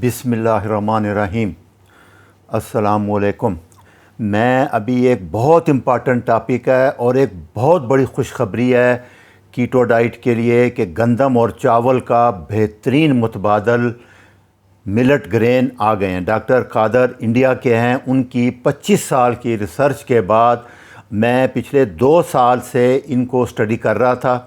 بسم اللہ الرحمن الرحیم۔ السلام علیکم۔ میں ابھی ایک بہت امپارٹنٹ ٹاپک ہے اور ایک بہت بڑی خوشخبری ہے کیٹو ڈائٹ کے لیے کہ گندم اور چاول کا بہترین متبادل ملٹ گرین آ گئے ہیں۔ ڈاکٹر قادر انڈیا کے ہیں، ان کی 25 سال کی ریسرچ کے بعد میں پچھلے 2 سال سے ان کو اسٹڈی کر رہا تھا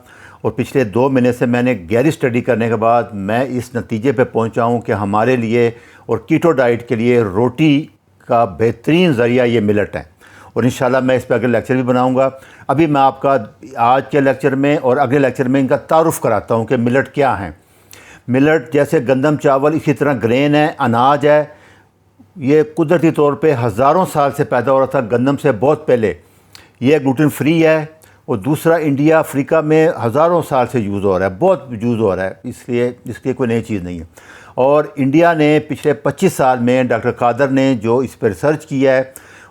اور پچھلے 2 مہینے سے میں نے گہری اسٹڈی کرنے کے بعد میں اس نتیجے پہ پہنچا ہوں کہ ہمارے لیے اور کیٹو ڈائٹ کے لیے روٹی کا بہترین ذریعہ یہ ملٹ ہے، اور انشاءاللہ میں اس پہ اگلے لیکچر بھی بناؤں گا۔ ابھی میں آپ کا آج کے لیکچر میں اور اگلے لیکچر میں ان کا تعارف کراتا ہوں کہ ملٹ کیا ہیں۔ ملٹ جیسے گندم چاول اسی طرح گرین ہے، اناج ہے۔ یہ قدرتی طور پہ ہزاروں سال سے پیدا ہو رہا تھا، گندم سے بہت پہلے۔ یہ گلوٹن فری ہے، اور دوسرا انڈیا افریقہ میں ہزاروں سال سے یوز ہو رہا ہے، بہت یوز ہو رہا ہے، اس لیے کوئی نئی چیز نہیں ہے۔ اور انڈیا نے پچھلے 25 سال میں ڈاکٹر قادر نے جو اس پہ ریسرچ کیا ہے،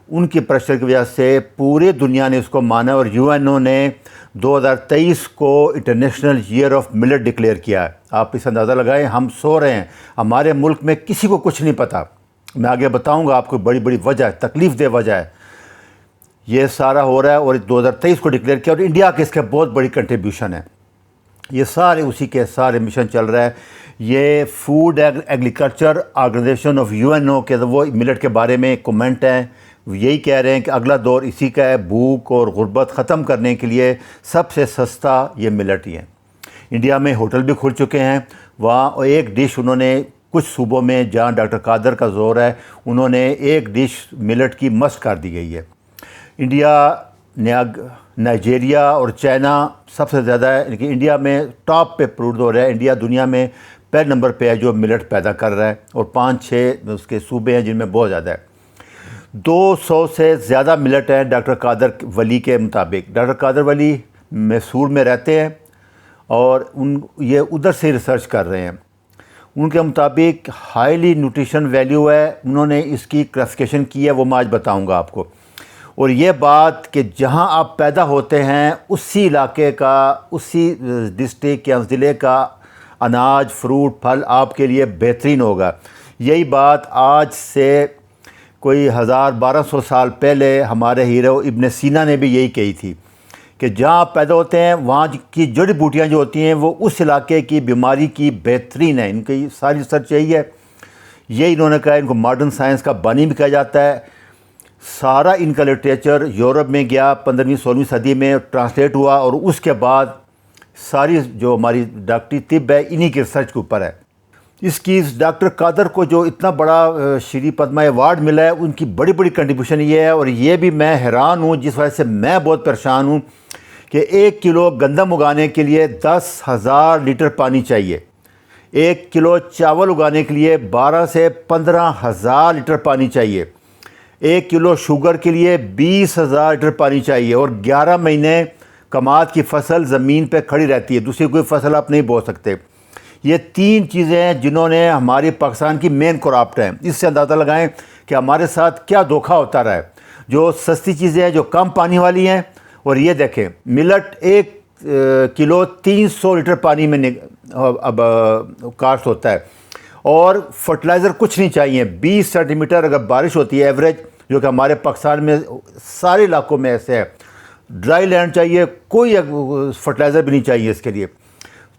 ان کی پریشر کی وجہ سے پورے دنیا نے اس کو مانا، اور یو این او نے 2023 کو international air of millet declare کیا ہے۔ آپ اس اندازہ لگائیں، ہم سو رہے ہیں، ہمارے ملک میں کسی کو کچھ نہیں پتہ۔ میں آگے بتاؤں گا آپ کو بڑی بڑی وجہ ہے، تکلیف دہ وجہ ہے، یہ سارا ہو رہا ہے اور 2023 کو ڈکلیئر کیا، اور انڈیا کے اس کا بہت بڑی کنٹریبیوشن ہے۔ یہ سارے اسی کے سارے مشن چل رہا ہے۔ یہ food agriculture organisation of U N O کے وہ ملٹ کے بارے میں کومنٹ ہیں، یہی کہہ رہے ہیں کہ اگلا دور اسی کا ہے، بھوک اور غربت ختم کرنے کے لیے سب سے سستا یہ ملٹ ہی ہے۔ انڈیا میں ہوٹل بھی کھل چکے ہیں، وہاں ایک ڈش انہوں نے کچھ صوبوں میں جہاں ڈاکٹر قادر کا زور ہے، انہوں نے ایک ڈش ملٹ کی مسٹ کر دی گئی ہے۔ انڈیا، نائجیریا اور چائنا سب سے زیادہ ہے، لیکن انڈیا میں ٹاپ پہ پروڈ ہو رہا ہے۔ انڈیا دنیا میں پہلے نمبر پہ ہے جو ملٹ پیدا کر رہا ہے، اور 5-6 اس کے صوبے ہیں جن میں بہت زیادہ ہے۔ 200 سے زیادہ ملٹ ہیں ڈاکٹر قادر ولی کے مطابق۔ ڈاکٹر قادر ولی میسور میں رہتے ہیں اور یہ ادھر سے ریسرچ کر رہے ہیں۔ ان کے مطابق ہائیلی نیوٹریشن ویلیو ہے، انہوں نے اس کی کلاسیفیکیشن کی ہے، وہ میں آج بتاؤں گا آپ کو۔ اور یہ بات کہ جہاں آپ پیدا ہوتے ہیں اسی علاقے کا، اسی ڈسٹرکٹ یا ضلع کا اناج، فروٹ، پھل آپ کے لیے بہترین ہوگا۔ یہی بات آج سے کوئی 1200 سال پہلے ہمارے ہیرو ابن سینا نے بھی یہی کہی تھی کہ جہاں آپ پیدا ہوتے ہیں وہاں کی جڑی بوٹیاں جو ہوتی ہیں وہ اس علاقے کی بیماری کی بہترین ہیں۔ ان کی ساری ریسرچ یہی ہے، یہ انہوں نے کہا۔ ان کو ماڈرن سائنس کا بانی بھی کہا جاتا ہے۔ سارا ان کا لٹریچر یورپ میں گیا 15ویں-16ویں صدی میں ٹرانسلیٹ ہوا، اور اس کے بعد ساری جو ہماری ڈاکٹری طب ہے انہی کی ریسرچ کے اوپر ہے۔ اس کی ڈاکٹر قادر کو جو اتنا بڑا شری پدما ایوارڈ ملا ہے، ان کی بڑی بڑی کنٹریبیوشن یہ ہے، اور یہ بھی میں حیران ہوں، جس وجہ سے میں بہت پریشان ہوں کہ 1 کلو گندم اگانے کے لیے 10,000 لیٹر پانی چاہیے، 1 کلو چاول اگانے کے لیے 12 سے 15,000 لیٹر پانی چاہیے، 1 کلو شوگر کے لیے 20,000 لیٹر پانی چاہیے، اور 11 مہینے کماد کی فصل زمین پہ کھڑی رہتی ہے، دوسری کوئی فصل آپ نہیں بو سکتے۔ یہ 3 چیزیں ہیں جنہوں نے ہماری پاکستان کی مین کراپٹ ہیں۔ اس سے اندازہ لگائیں کہ ہمارے ساتھ کیا دھوکہ ہوتا رہا ہے۔ جو سستی چیزیں ہیں جو کم پانی والی ہیں، اور یہ دیکھیں ملٹ 1 کلو 300 لیٹر پانی میں اب کاشت ہوتا ہے، اور فرٹیلائزر کچھ نہیں چاہیے۔ 20 سینٹی میٹر اگر بارش ہوتی ہے ایوریج، جو کہ ہمارے پاکستان میں سارے علاقوں میں ایسے ہے، ڈرائی لینڈ چاہیے، کوئی فرٹیلائزر بھی نہیں چاہیے اس کے لیے۔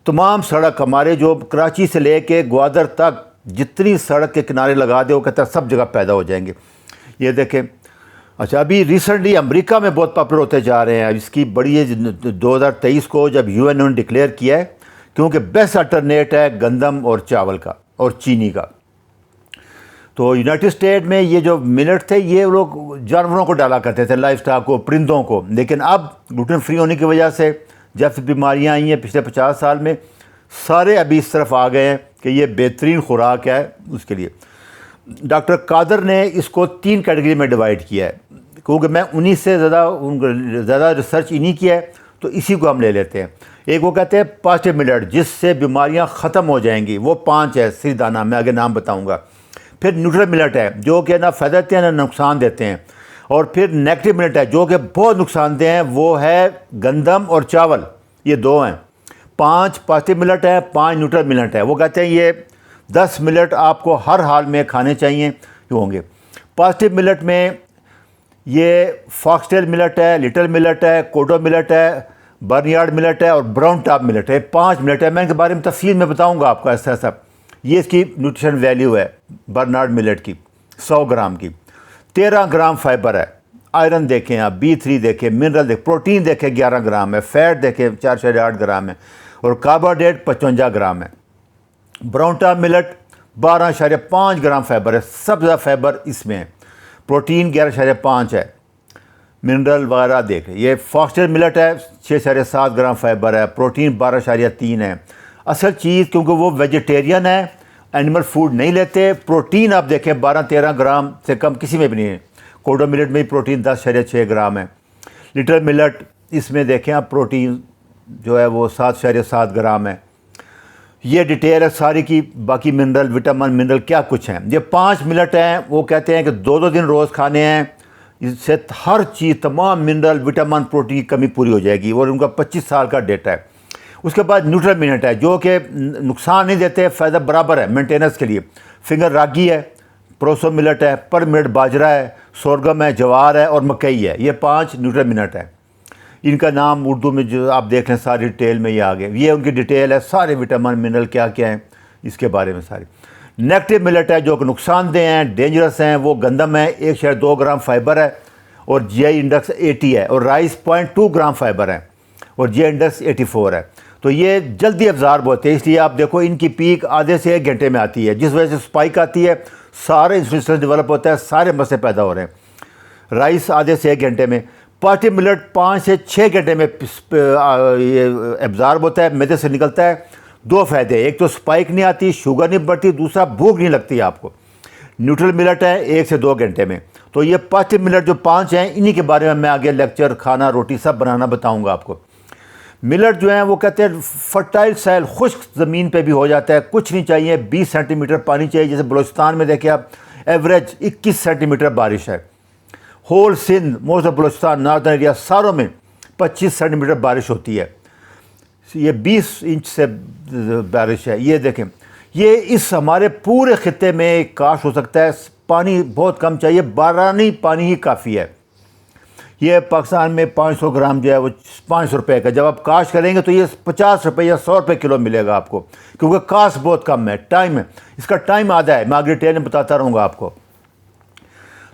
تمام سڑک ہمارے جو کراچی سے لے کے گوادر تک جتنی سڑک کے کنارے لگا دے وہ کہتا ہے سب جگہ پیدا ہو جائیں گے۔ یہ دیکھیں، اچھا ابھی ریسنٹلی امریکہ میں بہت پاپولر ہوتے جا رہے ہیں۔ اس کی بڑی 2023 کو جب یو این او نے ڈکلیئر کیا ہے، کیونکہ بیسٹ الٹرنیٹ ہے گندم اور چاول کا اور چینی کا۔ تو یونائٹڈ اسٹیٹ میں یہ جو ملٹ تھے یہ لوگ جانوروں کو ڈالا کرتے تھے، لائف اسٹاک کو، پرندوں کو، لیکن اب گلوٹن فری ہونے کی وجہ سے جب سے بیماریاں آئی ہیں پچھلے 50 سال میں، سارے ابھی اس طرف آ گئے ہیں کہ یہ بہترین خوراک ہے اس کے لیے۔ ڈاکٹر قادر نے اس کو 3 کیٹیگری میں ڈیوائڈ کیا ہے، کیونکہ میں انہی سے زیادہ ریسرچ انہی کیا ہے، تو اسی کو ہم لے لیتے ہیں۔ ایک وہ کہتے ہیں پاسٹو ملٹ، جس سے بیماریاں ختم ہو جائیں گی، وہ 5 ہے سی دانہ، میں آگے نام بتاؤں گا۔ پھر نیوٹرل ملٹ ہے جو کہ نہ فائدہ دیتے ہیں نہ نقصان دیتے ہیں، اور پھر نیگیٹو ملٹ ہے جو کہ بہت نقصان دہ ہیں، وہ ہے گندم اور چاول، یہ 2 ہیں۔ 5 پاسٹو ملٹ ہے، 5 نیوٹرل ملٹ ہے۔ وہ کہتے ہیں یہ 10 ملٹ آپ کو ہر حال میں کھانے چاہیے ہوں گے۔ پازیٹیو ملٹ میں یہ فاکسٹیل ملٹ ہے، لٹل ملٹ ہے، کوڈو ملٹ ہے، برنیارڈ ملٹ ہے اور براؤن ٹاپ ملٹ ہے۔ 5 ملٹ ہے، میں ان کے بارے میں تفصیل میں بتاؤں گا آپ کو ایسا ایسا۔ یہ اس کی نیوٹریشن ویلیو ہے برنارڈ ملٹ کی 100 گرام کی، 13 گرام فائبر ہے۔ آئرن دیکھیں آپ، B3 دیکھیں، منرل دیکھیں، پروٹین دیکھیں 11 گرام ہے، فیٹ دیکھیں 4.8 گرام ہے اور کاربوہائیڈریٹ 55 گرام ہے۔ Brown top millet 12.5 gram fibre ہے، سب سے زیادہ فائبر اس میں ہے۔ پروٹین 11.5 ہے، منرل وغیرہ دیکھیں۔ یہ فاکسٹیل ملٹ ہے، 6.7 گرام فائبر ہے، پروٹین 12.3 ہے۔ اصل چیز کیونکہ وہ ویجیٹیرین ہے، اینیمل فوڈ نہیں لیتے، پروٹین آپ دیکھیں 12-13 گرام سے کم کسی میں بھی نہیں ہے۔ کوڈو ملٹ میں پروٹین 10.6 گرام ہے۔ لٹل ملٹ اس میں دیکھیں آپ، پروٹین جو ہے وہ 7.7 گرام ہے۔ یہ ڈیٹیل ہے ساری کی، باقی منرل وٹامن منرل کیا کچھ ہیں۔ یہ 5 ملٹ ہیں، وہ کہتے ہیں کہ 2 دن روز کھانے ہیں، اس سے ہر چیز تمام منرل وٹامن پروٹین کی کمی پوری ہو جائے گی، اور ان کا 25 سال کا ڈیٹا ہے۔ اس کے بعد نیوٹرل ملٹ ہے جو کہ نقصان نہیں دیتے، فائدہ برابر ہے مینٹیننس کے لیے۔ فنگر راگی ہے، پروسو ملٹ ہے، پر ملٹ باجرہ ہے، سورگم ہے، جوار ہے اور مکئی ہے۔ یہ 5 نیوٹرل ملٹ ہے۔ ان کا نام اردو میں جو آپ دیکھ لیں ساری ڈیٹیل میں یہ آگے، یہ ان کی ڈیٹیل ہے، سارے وٹامن منرل کیا کیا ہیں اس کے بارے میں ساری۔ نیگیٹو ملٹ ہے جو کہ نقصان دہ ہیں، ڈینجرس ہیں، وہ گندم ہے، 1.2 گرام فائبر ہے اور جی آئی انڈیکس 80 ہے، اور رائس 0.2 گرام فائبر ہے اور جی آئی انڈیکس 84 ہے۔ تو یہ جلدی ابزارب ہوتے ہیں، اس لیے آپ دیکھو ان کی پیک آدھے سے 1 گھنٹے میں آتی ہے، جس وجہ سے سپائک آتی ہے، سارے انسولین ڈیولپ ہوتا ہے، سارے مسئلے پیدا ہو رہے ہیں۔ رائس آدھے سے 1 گھنٹے میں، پازیٹیو ملٹ 5 سے 6 گھنٹے میں یہ ابزارب ہوتا ہے، معدے سے نکلتا ہے۔ 2 فائدے، ایک تو سپائک نہیں آتی، شوگر نہیں بڑھتی، دوسرا بھوک نہیں لگتی آپ کو۔ نیوٹرل ملٹ ہے 1 سے 2 گھنٹے میں۔ تو یہ پازیٹیو ملٹ جو 5 ہیں، انہی کے بارے میں آگے لیکچر، کھانا، روٹی سب بنانا بتاؤں گا آپ کو۔ ملٹ جو ہیں وہ کہتے ہیں فرٹائل سائل، خشک زمین پہ بھی ہو جاتا ہے، کچھ نہیں چاہیے، 20 سینٹی میٹر پانی چاہیے۔ جیسے بلوچستان میں دیکھیں آپ، ایوریج 21 سینٹی میٹر بارش ہے۔ Whole Sindh, most of Balochistan, northern area, ساروں میں 25 سینٹی میٹر بارش ہوتی ہے۔ یہ 20 انچ سے بارش ہے۔ یہ دیکھیں، یہ اس ہمارے پورے خطے میں کاشت ہو سکتا ہے، پانی بہت کم چاہیے، بارانی پانی ہی کافی ہے۔ یہ پاکستان میں 500 گرام جو ہے وہ 500 روپے کا، جب آپ کاشت کریں گے تو یہ 50 روپے یا 100 روپے کلو ملے گا آپ کو، کیونکہ کاسٹ بہت کم ہے، ٹائم ہے، اس کا ٹائم آدھا ہے، میں آگے ڈیٹیل میں بتاتا رہوں گا آپ کو۔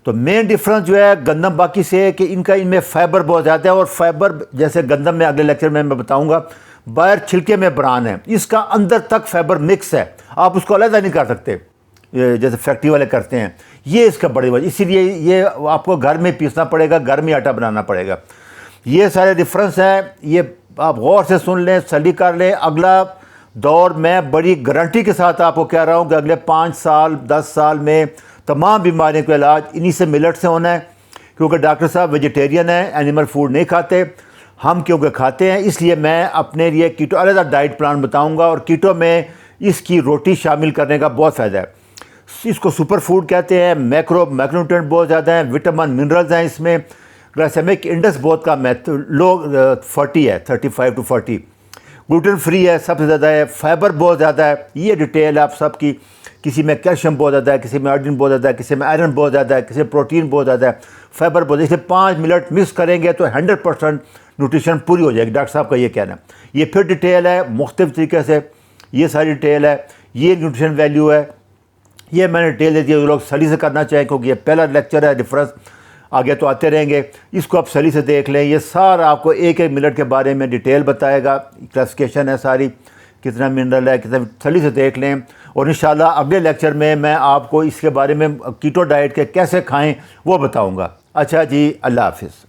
تو مین ڈفرنس جو ہے گندم باقی سے ہے کہ ان میں فائبر بہت زیادہ ہے، اور فائبر جیسے گندم میں اگلے لیکچر میں بتاؤں گا، باہر چھلکے میں بران ہے، اس کا اندر تک فائبر مکس ہے، آپ اس کو علیحدہ نہیں کر سکتے جیسے فیکٹری والے کرتے ہیں۔ یہ اس کا بڑی وجہ، اسی لیے یہ آپ کو گھر میں پیسنا پڑے گا، گھر میں آٹا بنانا پڑے گا۔ یہ سارے ڈفرنس ہیں، یہ آپ غور سے سن لیں، اسٹڈی کر لیں۔ اگلا دور میں بڑی گارنٹی کے ساتھ آپ کو کہہ رہا ہوں کہ اگلے 5 سال 10 سال میں تمام بیماریوں کا علاج انہی سے ملٹ سے ہونا ہے، کیونکہ ڈاکٹر صاحب ویجیٹیرین ہیں، اینیمل فوڈ نہیں کھاتے، ہم کیونکہ کھاتے ہیں، اس لیے میں اپنے لیے کیٹو علیحدہ ڈائٹ پلان بتاؤں گا، اور کیٹو میں اس کی روٹی شامل کرنے کا بہت فائدہ ہے۔ اس کو سپر فوڈ کہتے ہیں، میکرونیوٹرینٹ بہت زیادہ ہیں، وٹامن منرلز ہیں اس میں، گلائسیمک انڈیکس بہت کم ہے، لو 40 ہے، 35 to 40، گلوٹن فری ہے، سب سے زیادہ ہے، فائبر بہت زیادہ ہے۔ یہ ڈیٹیل آپ سب کی، کسی میں کیلشیم بہت زیادہ ہے، کسی میں آئرن بہت زیادہ ہے، کسی میں آئرن بہت زیادہ ہے، کسی میں پروٹین بہت زیادہ ہے، فائبر بہت زیادہ ہے۔ 5 ملٹ مکس کریں گے تو 100% نیوٹریشن پوری ہو جائے گی، ڈاکٹر صاحب کا یہ کہنا ہے۔ یہ پھر ڈیٹیل ہے مختلف طریقے سے، یہ ساری ڈیٹیل ہے، یہ نیوٹریشن ویلیو ہے، یہ میں نے ڈیٹیل دے دیا، لوگ سٹڈی سے کرنا چاہیں، کیونکہ یہ پہلا لیکچر ہے، ڈفرنس آگے تو آتے رہیں گے، اس کو آپ سٹڈی سے دیکھ لیں۔ یہ سارا آپ کو ایک ایک ملٹ کے بارے میں ڈیٹیل بتائے گا، کلاسیفیکیشن ہے ساری، کتنا منرل ہے، کتنا، سٹڈی سے دیکھ لیں۔ اور انشاءاللہ اگلے لیکچر میں آپ کو اس کے بارے میں کیٹو ڈائٹ کے کیسے کھائیں وہ بتاؤں گا۔ اچھا جی، اللہ حافظ۔